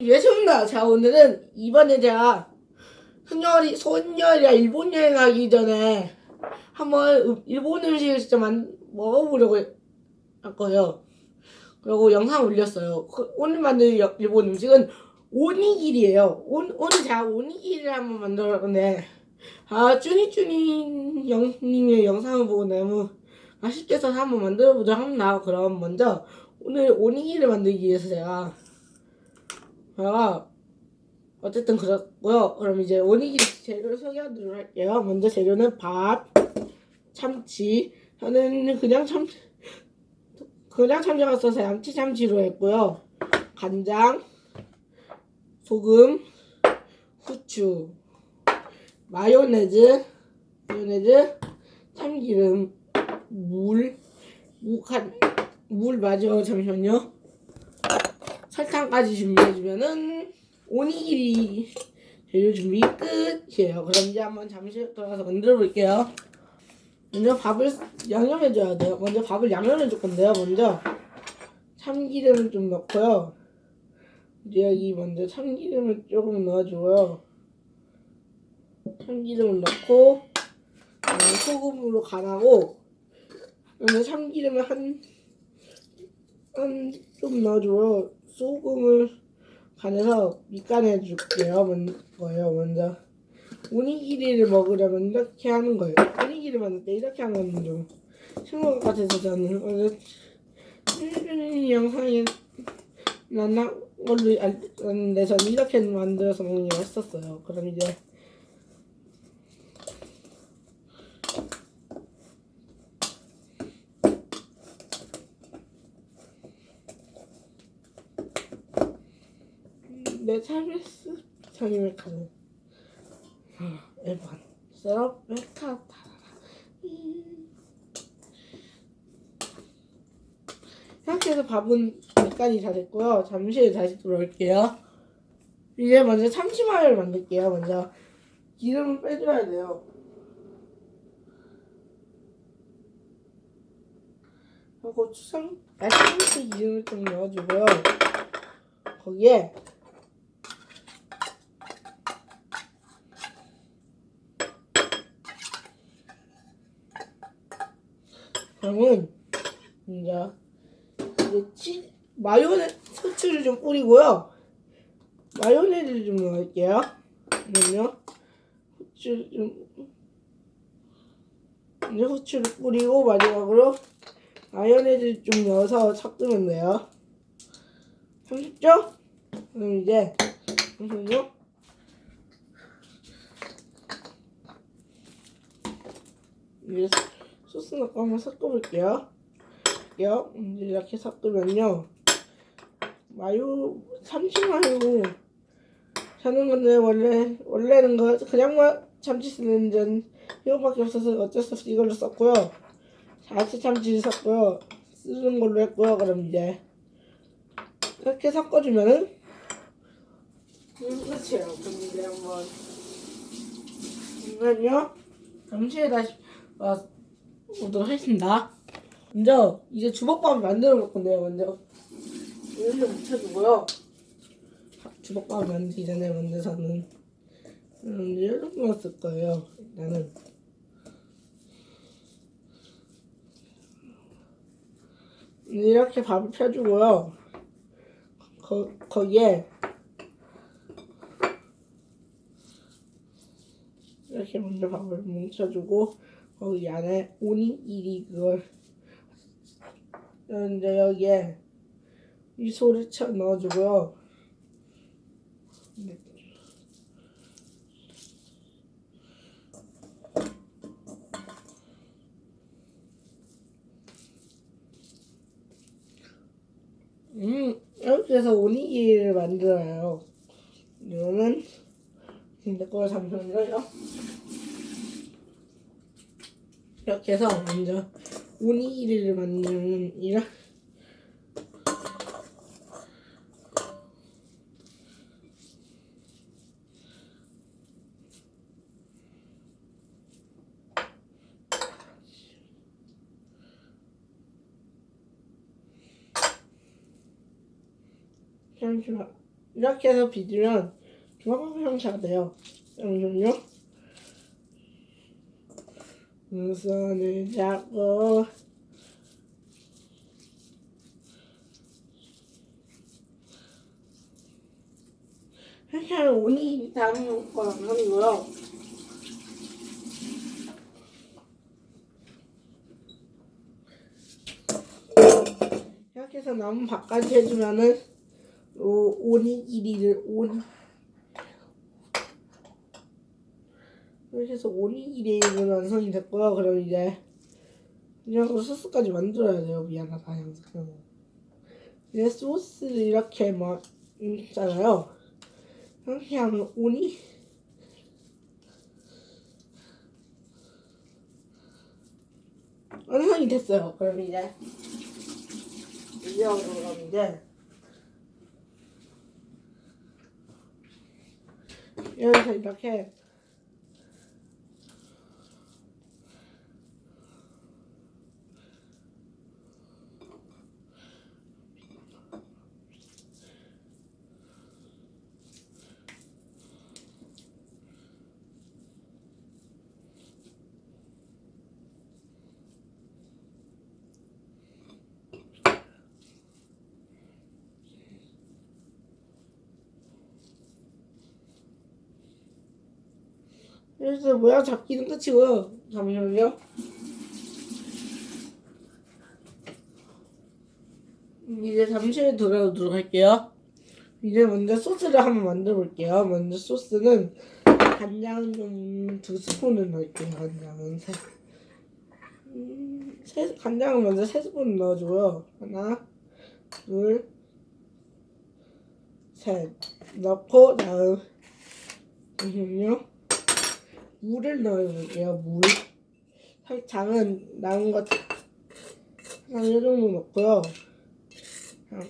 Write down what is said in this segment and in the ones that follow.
예습니다. 자, 오늘은 이번에 제가 소녀리가 일본 여행 가기 전에 한번 일본 음식을 진짜 먹어보려고 할 거예요. 그리고 영상 올렸어요. 오늘 만들 일본 음식은 오니기리예요. 오늘 제가 오니기리를 한번 만들어 건데, 쭈니쭈니 형님의 영상을 보고 너무 맛있게 해서 한번 만들어보자 합니다. 그럼 먼저 오늘 오니기리를 만들기 위해서 제가 어쨌든 그렇고요. 그럼 이제 오니기리 재료를 소개하도록 할게요. 먼저 재료는 밥, 참치. 저는 그냥 참치가 써서 양치 참치로 했고요. 간장, 소금, 후추, 마요네즈, 참기름, 물 맞아요. 잠시만요. 설탕까지 준비해주면은 오니기리 재료 준비 끝이에요. 그럼 이제 한번 잠시 돌아서 만들어 볼게요. 먼저 밥을 양념해줘야 돼요. 먼저 밥을 양념해줄 건데요. 먼저 참기름을 좀 넣고요. 이제 여기 먼저 참기름을 조금 넣어주고요. 참기름을 넣고 소금으로 간하고, 먼저 참기름을 좀 넣어주고요. 소금을 간해서 밑간해 줄게요. 먼저 오니기리를 먹으려면 이렇게 하는 거예요. 오니기리 만들 때 이렇게 하는 건 좀 쉬운 것 같아서 저는 먼저 영상에 만난 걸로 알았는데 저는 이렇게 만들어서 먹는 게 맛있었어요. 그럼 이제 내 차베스 장미메카는 일본 서럽 메카 이렇게 해서 밥은 밑간이 다 됐고요. 잠시 후에 다시 돌아올게요. 이제 먼저 참치마요를 만들게요. 먼저 기름을 빼줘야 돼요. 고추장, 참치 기름을 좀 넣어주고요. 거기에 그러면 이제 마요네즈 후추를 좀 뿌리고요. 마요네즈를 좀 넣을게요. 그러면요 후추를 뿌리고 마지막으로 마요네즈 좀 넣어서 섞으면 돼요. 쉽죠? 그럼 이제 잠시만요. 이제 소스 넣고 한번 섞어볼게요. 이제 이렇게 섞으면요, 참치 마요 사는 건데 원래는 그냥 참치 쓰는 전 이거밖에 없어서 어쩔 수 없이 이걸로 썼고요. 자치 참치 섞고요. 쓰는 걸로 했고요. 그럼 이제 이렇게 섞어주면은 끝이에요. 그럼 이제 한번 잠시만요. 잠시에 다시 오도록 하겠습니다. 먼저 이제 주먹밥을 만들어 볼 건데요. 먼저 물을 좀 묻혀주고요. 주먹밥을 만들기 전에 먼저 저는 이렇게 넣었을 거예요. 일단은 이렇게 밥을 펴주고요. 거기에 이렇게 먼저 밥을 뭉쳐주고, 거기 안에 오니기리 그걸 이제 여기에 미소를 쳐 넣어주고요. 이렇게 해서 오니기리를 만들어요. 이거는 근데 걸 잠시만요. 이렇게 해서 먼저 오니기리를 만들면 잠시만 이렇게 해서 빚으면 중화밥 형태가 돼요. 잠시만요. 손을 잡고 이렇게 하면 오니 다음 건 완성이고요. 이렇게 해서 남은 밥까지 해주면은 오니기리를 이렇게 해서 오니기리는 완성이 됐고요. 그럼 이제 그냥 소스까지 만들어야 돼요. 미안하다 양상. 이제 소스를 이렇게 막 있잖아요. 이렇게 하면 오니 완성이 됐어요. 그럼 이제 여기서 이렇게 여기서 모양 잡기는 끝이고요. 잠시만요. 이제 잠시 돌아오도록 할게요. 이제 먼저 소스를 한번 만들어 볼게요. 먼저 소스는 간장 좀 2스푼을 넣을게요. 간장은 먼저 3스푼 넣어주고요. 하나, 둘, 셋 넣고 다음 잠시만요. 물을 넣어볼게요. 물 장은 남은 것 한 이 정도 넣고요.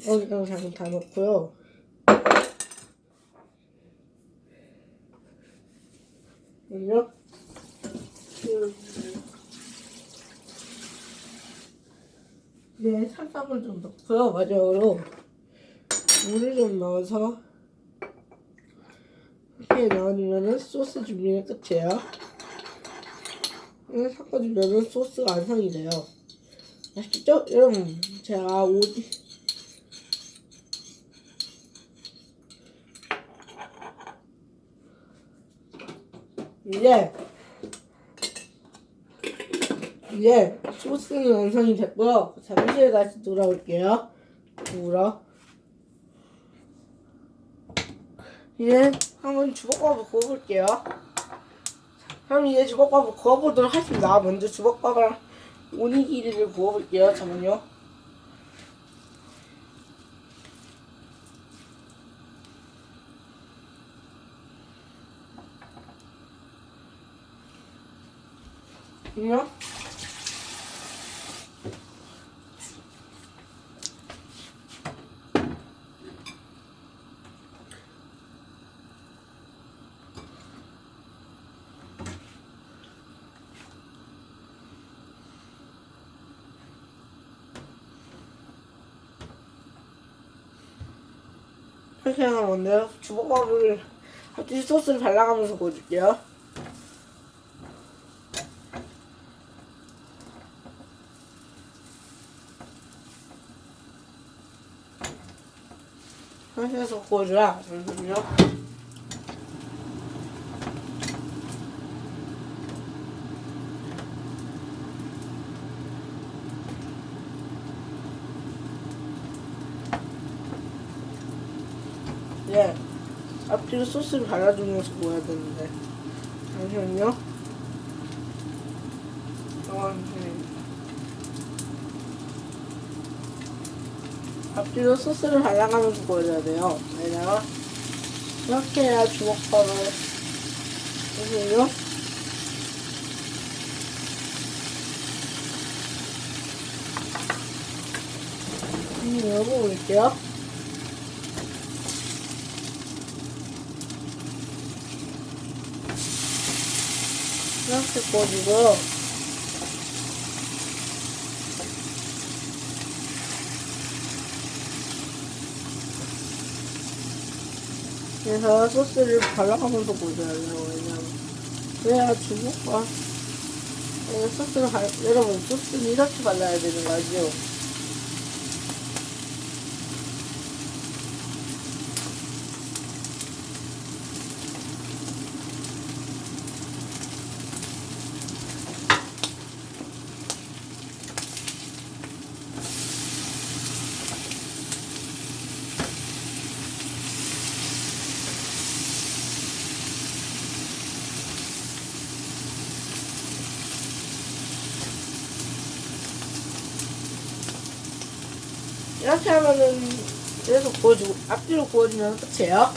거기다가 장은 다 넣고요. 그럼요. 네, 설탕을 좀 넣고요. 마지막으로 물을 좀 넣어서 이렇게 넣어주면은 소스 준비는 끝이에요. 이렇게 섞어주면은 소스가 완성이 돼요. 아시겠죠? 여러분, 제가 이제 소스는 완성이 됐고요. 잠시 후에 다시 돌아올게요. 이제 한번 주먹밥을 구워볼게요. 그럼 이제 주먹밥을 구워보도록 하겠습니다. 먼저 주먹밥을 오니기리를 구워볼게요. 잠깐만요. 잠깐만요. 이렇게 하면 뭔데요? 주먹밥을 같이 소스를 발라가면서 구워줄게요. 이렇게 해서 구워줘야 잠시만요. 예, 앞뒤로 소스를 발라주면서 구워야 되는데 잠시만요. 앞뒤로 소스를 발라가면서 구워줘야 돼요. 여기다가 이렇게 해야 주먹밥을 잠시만요. 열어볼게요. 이렇게 구워주고요. 그래서 소스를 발라가면서 보여요. 왜냐면 그래야 주먹과 소스를 여러분 소스는 이렇게 발라야 되는 거 아시죠? 이렇게 하면은 계속 구워주고 앞뒤로 구워주면 끝이에요.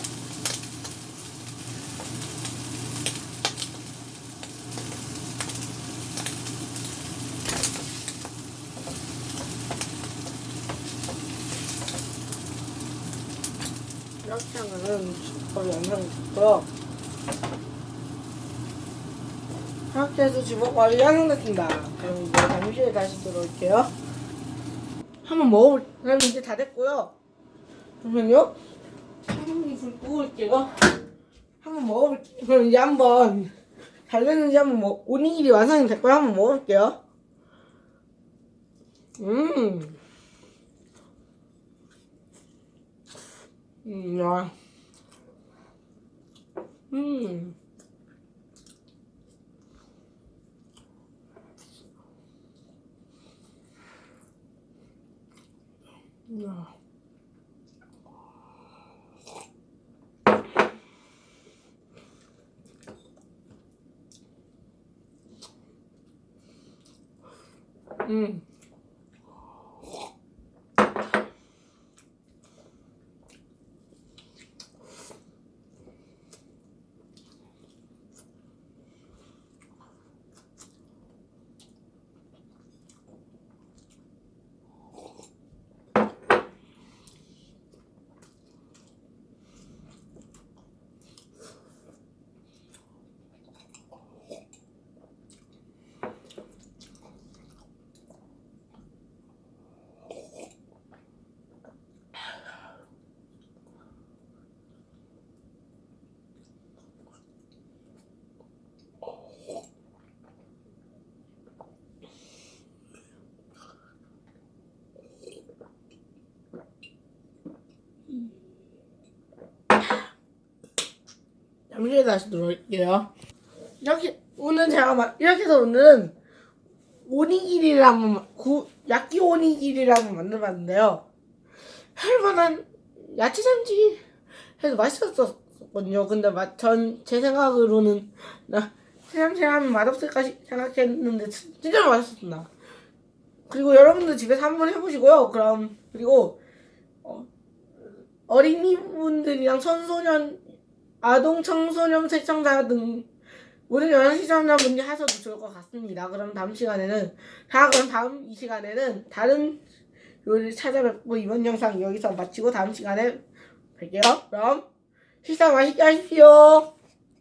이렇게 하면은 거의 완성이 됐고요. 이렇게 해서 주먹밥이 완성됐습니다. 그럼 이제 잠시 후에 다시 들어올게요. 한번 먹어볼, 그럼 이제 다 됐고요. 그러면요, 한번 불 끄고 올게요. 한번 먹어볼게요. 그럼 이제 한번 잘 됐는지 한번 오니기리 완성이 됐고요. 한번 먹어볼게요. 야. 야. 음. 잠시 후에 다시 들어올게요. 이렇게 오늘 이렇게 해서 오늘은 오니기리를 야끼 오니기리를 한번 만들어봤는데요. 할만한 야채sam지 해서 맛있었거든요. 근데 제 생각으로는 새삼새 하면 맛없을까 생각했는데 진짜 맛있었습니다. 그리고 여러분들 집에서 한번 해보시고요. 그리고 어린이분들이랑 청소년, 아동, 청소년, 시청자 등 모든 여러 시청자분들이 하셔도 좋을 것 같습니다. 그럼 다음 이 시간에는 다른 요리를 찾아뵙고 이번 영상 여기서 마치고 다음 시간에 뵐게요. 그럼 식사 맛있게 하십시오.